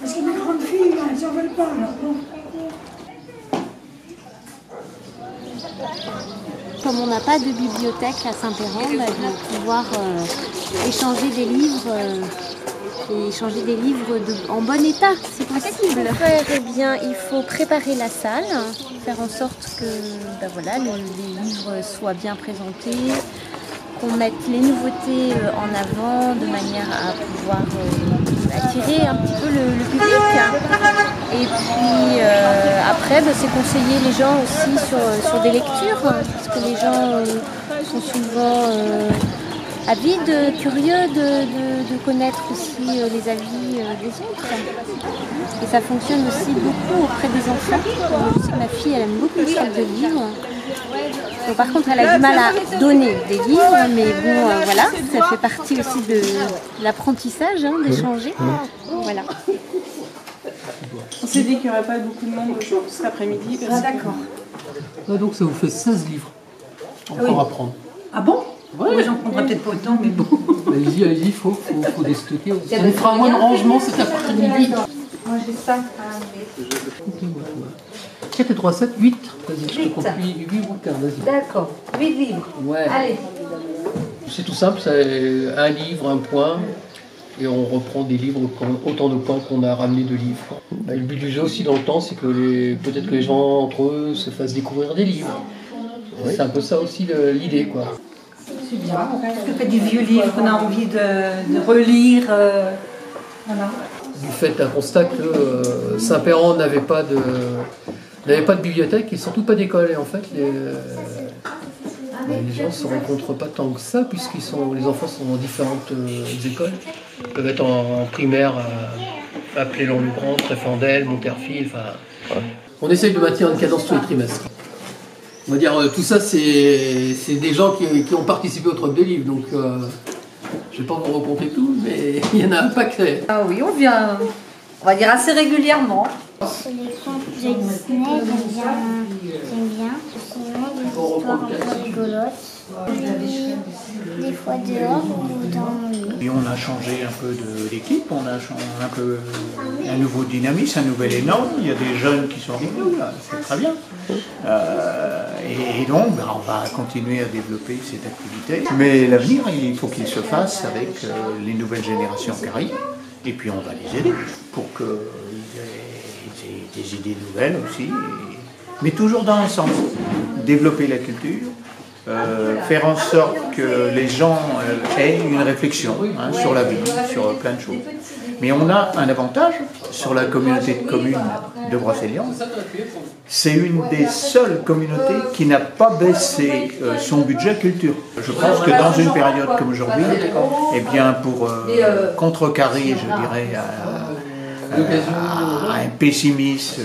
Parce que mes grandes filles, elles n'en veulent pas, alors bon. Comme on n'a pas de bibliothèque à Saint-Péran, de pouvoir échanger des livres et échanger des livres en bon état, si possible. Pour faire, eh bien, il faut préparer la salle, faire en sorte que les livres soient bien présentés, qu'on mette les nouveautés en avant de manière à pouvoir attirer un petit peu le public. Et puis après, c'est conseiller les gens aussi sur des lectures, parce que les gens sont souvent avides, curieux de connaître aussi les avis des autres. Et ça fonctionne aussi beaucoup auprès des enfants. Je sais que ma fille, elle aime beaucoup les sacs de livres. Donc, par contre, elle a du mal à donner des livres, mais bon, voilà, ça fait partie aussi de l'apprentissage, d'échanger. Voilà. On s'est dit qu'il n'y aurait pas beaucoup de monde cet après-midi. Ah, d'accord. Donc ça vous fait 16 livres encore à prendre. Ah bon? Ouais. Oui, j'en prendrai peut-être pas autant, mais bon. Allez-y, il faut déstocker. Ça nous fera moins de rangement cet après-midi. Moi j'ai ça. 4 et 3, 7, 8. Vas-y, je te confie 8 bouquins, vas-y. D'accord, 8 livres. Ouais. Allez. C'est tout simple, c'est un livre, un point. Et on reprend des livres, autant de points qu'on a ramené de livres. Le but du jeu aussi dans le temps, c'est que peut-être que les gens entre eux se fassent découvrir des livres. Oui. C'est un peu ça aussi l'idée, quoi. C'est bien. Parce que fait du vieux livre qu'on a envie de relire. Voilà. Du fait d'un constat que Saint-Péran n'avait pas de bibliothèque et surtout pas d'école. Et en fait, les gens ne se rencontrent pas tant que ça, puisque les enfants sont dans différentes écoles. Ils peuvent être en primaire à Plélon-Lubran, Tréfandel, Monterfil. On essaye de maintenir une cadence tous les trimestres. On va dire, tout ça, c'est des gens qui ont participé au troc de livres. Donc, je ne vais pas vous raconter tout, mais il y en a un paquet. Ah oui, on vient, on va dire assez régulièrement. C'est les contes de Disney, j'aime bien. Sinon, des histoires un peu rigolotes. Des fois dehors ou dans mon lit. Et on a changé un peu de l'équipe, on a changé un peu un nouveau dynamisme, un nouvel élan. Il y a des jeunes qui sont avec nous, là, c'est très bien. Et donc, on va continuer à développer cette activité. Mais l'avenir, il faut qu'il se fasse avec les nouvelles générations qui arrivent. Et puis on va les aider pour qu'ils aient des idées nouvelles aussi. Mais toujours dans le sens, développer la culture, faire en sorte que les gens aient une réflexion sur la vie, sur plein de choses. Mais on a un avantage sur la communauté de communes de Brocéliande. C'est une des seules communautés qui n'a pas baissé son budget culture. Je pense que dans une période comme aujourd'hui, eh bien pour contrecarrer, je dirais, à un pessimisme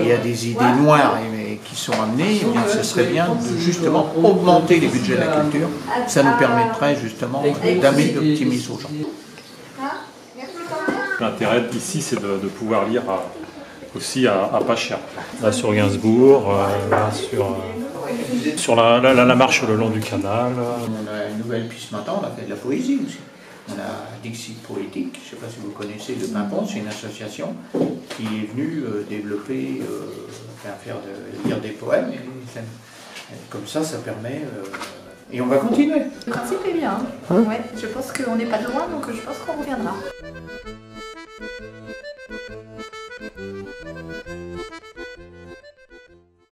et à des idées noires qui sont amenées, eh bien, ce serait bien de justement augmenter les budgets de la culture. Ça nous permettrait justement d'amener de l'optimisme aux gens. L'intérêt ici, c'est de pouvoir lire aussi à pas cher. Là sur Gainsbourg, là sur la marche le long du canal. On a une nouvelle piste maintenant, on a fait de la poésie aussi. On a Dixit Poétique, je ne sais pas si vous connaissez le Pimpon, c'est une association qui est venue développer, lire des poèmes. Et comme ça permet... et on va continuer. Le principe est bien. Ouais, je pense qu'on n'est pas loin, donc je pense qu'on reviendra.